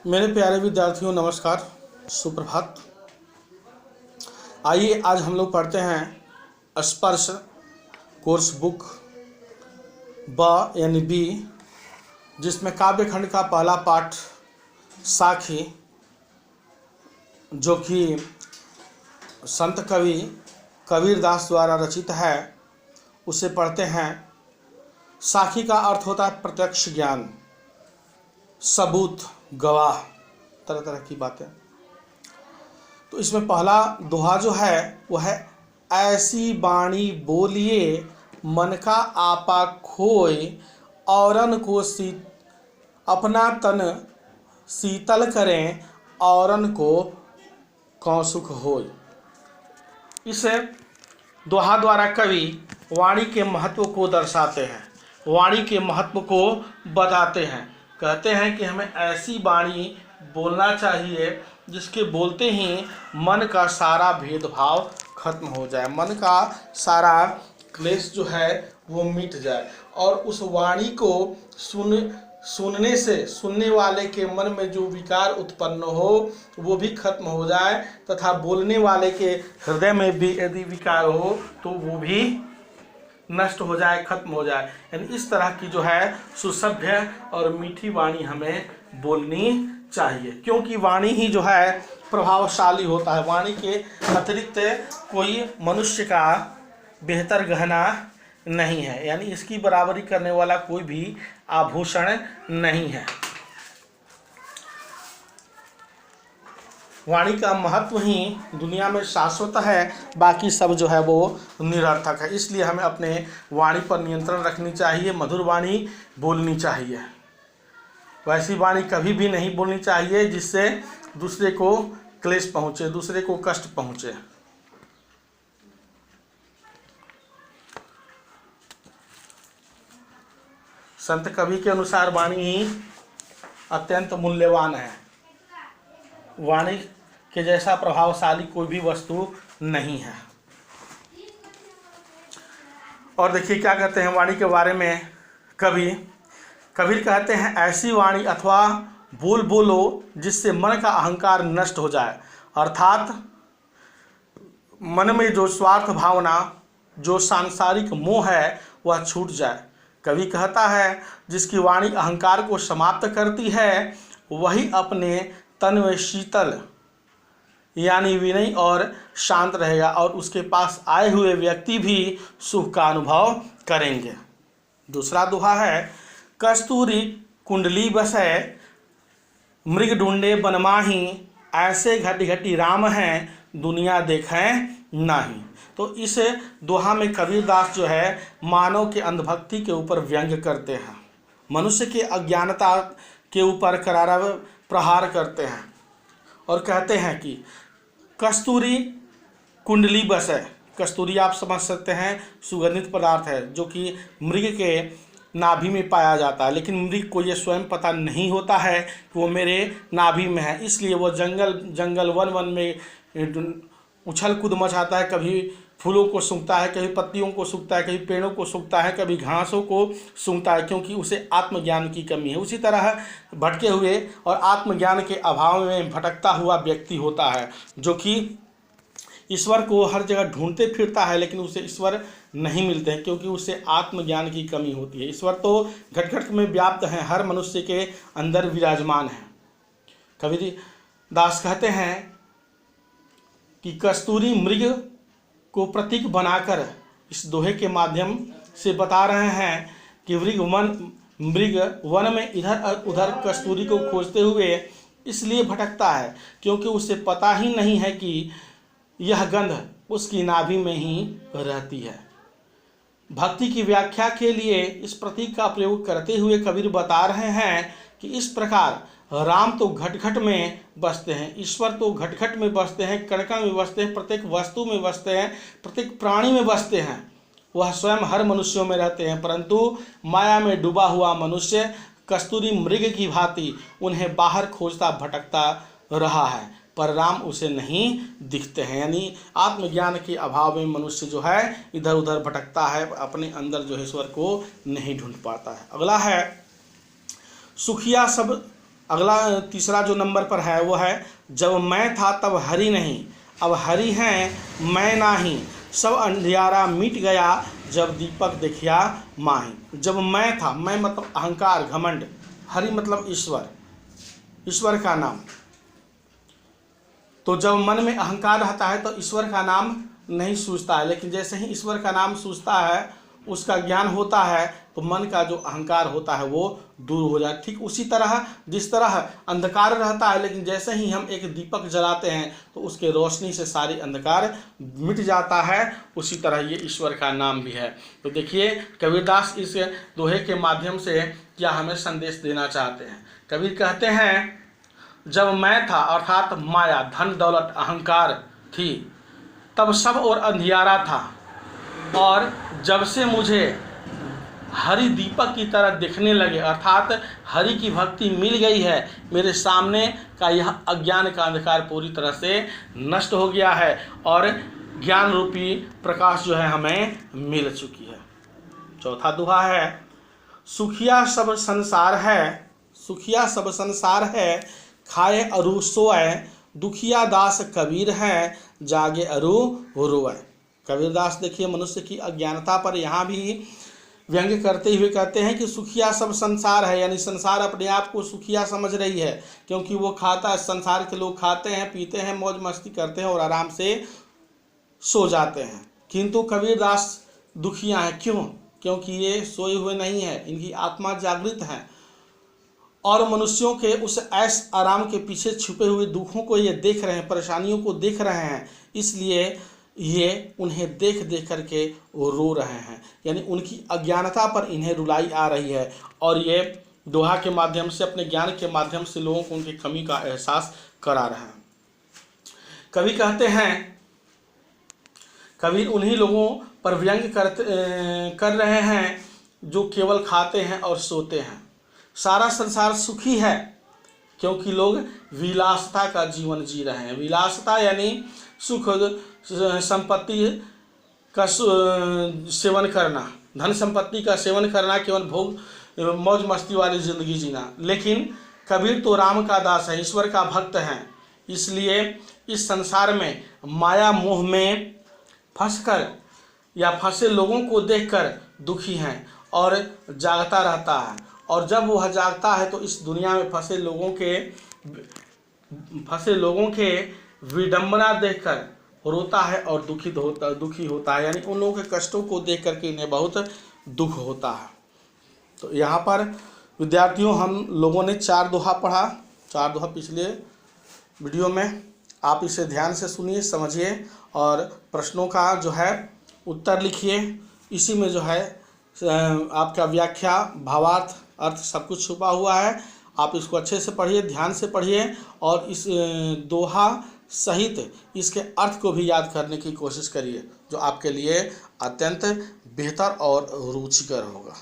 मेरे प्यारे विद्यार्थियों, नमस्कार, सुप्रभात। आइए आज हम लोग पढ़ते हैं स्पर्श कोर्स बुक ब यानी बी, जिसमें काव्य खंड का पहला पाठ साखी, जो कि संत कवि कबीरदास द्वारा रचित है, उसे पढ़ते हैं। साखी का अर्थ होता है प्रत्यक्ष ज्ञान, सबूत, गवाह, तरह तरह की बातें। तो इसमें पहला दोहा जो है वह है, ऐसी बाणी बोलिए मन का आपा खोए, औरन को अपना तन शीतल करें, औरन को कौसुख होय। इस दोहा द्वारा कवि वाणी के महत्व को दर्शाते हैं, वाणी के महत्व को बताते हैं। कहते हैं कि हमें ऐसी वाणी बोलना चाहिए जिसके बोलते ही मन का सारा भेदभाव खत्म हो जाए, मन का सारा क्लेश जो है वो मिट जाए, और उस वाणी को सुनने से सुनने वाले के मन में जो विकार उत्पन्न हो वो भी खत्म हो जाए, तथा बोलने वाले के हृदय में भी यदि विकार हो तो वो भी नष्ट हो जाए, खत्म हो जाए। यानी इस तरह की जो है सुसभ्य और मीठी वाणी हमें बोलनी चाहिए, क्योंकि वाणी ही जो है प्रभावशाली होता है। वाणी के अतिरिक्त कोई मनुष्य का बेहतर गहना नहीं है, यानी इसकी बराबरी करने वाला कोई भी आभूषण नहीं है। वाणी का महत्व ही दुनिया में शाश्वत है, बाकी सब जो है वो निरर्थक है। इसलिए हमें अपने वाणी पर नियंत्रण रखनी चाहिए, मधुर वाणी बोलनी चाहिए। वैसी वाणी कभी भी नहीं बोलनी चाहिए जिससे दूसरे को क्लेश पहुँचे, दूसरे को कष्ट पहुँचे। संत कवि के अनुसार वाणी ही अत्यंत मूल्यवान है। वाणी के जैसा प्रभावशाली कोई भी वस्तु नहीं है। और देखिए क्या कहते हैं वाणी के बारे में कबीर कहते हैं, ऐसी वाणी अथवा बोल बोलो जिससे मन का अहंकार नष्ट हो जाए, अर्थात मन में जो स्वार्थ भावना, जो सांसारिक मोह है वह छूट जाए। कवि कहता है, जिसकी वाणी अहंकार को समाप्त करती है वही अपने तन में शीतल यानी विनयी और शांत रहेगा, और उसके पास आए हुए व्यक्ति भी सुख का अनुभव करेंगे। दूसरा दोहा है, कस्तूरी कुंडली बसै मृग ढूंढे बनमाही, ऐसे घटी घटी राम हैं दुनिया देखें नाही। तो इस दोहा में कबीरदास जो है मानव के अंधभक्ति के ऊपर व्यंग्य करते हैं, मनुष्य के अज्ञानता के ऊपर करारा प्रहार करते हैं, और कहते हैं कि कस्तूरी कुंडली बस है। कस्तूरी आप समझ सकते हैं सुगंधित पदार्थ है जो कि मृग के नाभि में पाया जाता है, लेकिन मृग को ये स्वयं पता नहीं होता है कि वो मेरे नाभि में है, इसलिए वो जंगल वन में उछल कूद मचाता है। कभी फूलों को सूंघता है, कभी पत्तियों को सूंघता है, कभी पेड़ों को सूंघता है, कभी घासों को सूंघता है, क्योंकि उसे आत्मज्ञान की कमी है। उसी तरह भटके हुए और आत्मज्ञान के अभाव में भटकता हुआ व्यक्ति होता है, जो कि ईश्वर को हर जगह ढूंढते फिरता है, लेकिन उसे ईश्वर नहीं मिलते हैं, क्योंकि उसे आत्मज्ञान की कमी होती है। ईश्वर तो घट घट में व्याप्त हैं, हर मनुष्य के अंदर विराजमान है। कबीरदास कहते हैं कि कस्तूरी मृग को प्रतीक बनाकर इस दोहे के माध्यम से बता रहे हैं कि मृग वन में इधर उधर कस्तूरी को खोजते हुए इसलिए भटकता है क्योंकि उसे पता ही नहीं है कि यह गंध उसकी नाभि में ही रहती है। भक्ति की व्याख्या के लिए इस प्रतीक का प्रयोग करते हुए कबीर बता रहे हैं कि इस प्रकार राम तो घट घट में बसते हैं, ईश्वर तो घट घट में बसते हैं, कण कण में बसते हैं, प्रत्येक वस्तु में बसते हैं, प्रत्येक प्राणी में बसते हैं। वह स्वयं हर मनुष्यों में रहते हैं, परंतु माया में डूबा हुआ मनुष्य कस्तूरी मृग की भांति उन्हें बाहर खोजता भटकता रहा है, पर राम उसे नहीं दिखते हैं। यानी आत्मज्ञान के अभाव में मनुष्य जो है इधर उधर भटकता है, अपने अंदर जो है ईश्वर को नहीं ढूंढ पाता है। अगला है, सुखिया सब अगला तीसरा जो नंबर पर है वो है, जब मैं था तब हरि नहीं, अब हरि हैं मैं नाही, सब अंधियारा मिट गया, जब दीपक देखिया माही। जब मैं था, मैं मतलब अहंकार घमंड, हरि मतलब ईश्वर, ईश्वर का नाम। तो जब मन में अहंकार रहता है तो ईश्वर का नाम नहीं सूझता है, लेकिन जैसे ही ईश्वर का नाम सूझता है, उसका ज्ञान होता है, तो मन का जो अहंकार होता है वो दूर हो जाए। ठीक उसी तरह जिस तरह अंधकार रहता है, लेकिन जैसे ही हम एक दीपक जलाते हैं तो उसके रोशनी से सारी अंधकार मिट जाता है, उसी तरह ये ईश्वर का नाम भी है। तो देखिए कबीरदास इस दोहे के माध्यम से क्या हमें संदेश देना चाहते हैं। कबीर कहते हैं, जब मैं था अर्थात माया, धन दौलत अहंकार थी, तब सब और अंधियारा था, और जब से मुझे हरि दीपक की तरह दिखने लगे, अर्थात हरि की भक्ति मिल गई है, मेरे सामने का यह अज्ञान का अंधकार पूरी तरह से नष्ट हो गया है और ज्ञान रूपी प्रकाश जो है हमें मिल चुकी है। चौथा दोहा है, सुखिया सब संसार है, सुखिया सब संसार है, खाए अरु सोए, दुखिया दास कबीर है, जागे अरु रोए। कबीरदास देखिए मनुष्य की अज्ञानता पर यहाँ भी व्यंग्य करते हुए कहते हैं कि सुखिया सब संसार है, यानी संसार अपने आप को सुखिया समझ रही है, क्योंकि वो खाता है, संसार के लोग खाते हैं, पीते हैं, मौज मस्ती करते हैं और आराम से सो जाते हैं। किंतु कबीरदास दुखिया हैं, क्यों? क्योंकि ये सोए हुए नहीं है, इनकी आत्मा जागृत है और मनुष्यों के उस ऐश आराम के पीछे छुपे हुए दुखों को ये देख रहे हैं, परेशानियों को देख रहे हैं, इसलिए ये उन्हें देख देख करके वो रो रहे हैं, यानी उनकी अज्ञानता पर इन्हें रुलाई आ रही है और ये दोहा के माध्यम से, अपने ज्ञान के माध्यम से लोगों को उनकी कमी का एहसास करा रहे हैं। कवि कहते हैं, कबीर उन्हीं लोगों पर व्यंग्य कर रहे हैं जो केवल खाते हैं और सोते हैं। सारा संसार सुखी है क्योंकि लोग विलासता का जीवन जी रहे हैं। विलासता यानी सुख संपत्ति का सेवन करना, धन संपत्ति का सेवन करना, केवल भोग मौज मस्ती वाली ज़िंदगी जीना। लेकिन कबीर तो राम का दास है, ईश्वर का भक्त है, इसलिए इस संसार में माया मोह में फंसकर या फंसे लोगों को देखकर दुखी हैं और जागता रहता है, और जब वह जागता है तो इस दुनिया में फंसे लोगों के विडंबना देखकर रोता है और दुखी होता है, यानी उन लोगों के कष्टों को देख करके इन्हें बहुत दुख होता है। तो यहाँ पर विद्यार्थियों हम लोगों ने 4 दोहा पढ़ा, 4 दोहा पिछले वीडियो में, आप इसे ध्यान से सुनिए, समझिए और प्रश्नों का जो है उत्तर लिखिए। इसी में जो है आपका व्याख्या, भावार्थ, अर्थ सब कुछ छुपा हुआ है। आप इसको अच्छे से पढ़िए, ध्यान से पढ़िए और इस दोहा सहित इसके अर्थ को भी याद करने की कोशिश करिए, जो आपके लिए अत्यंत बेहतर और रुचिकर होगा।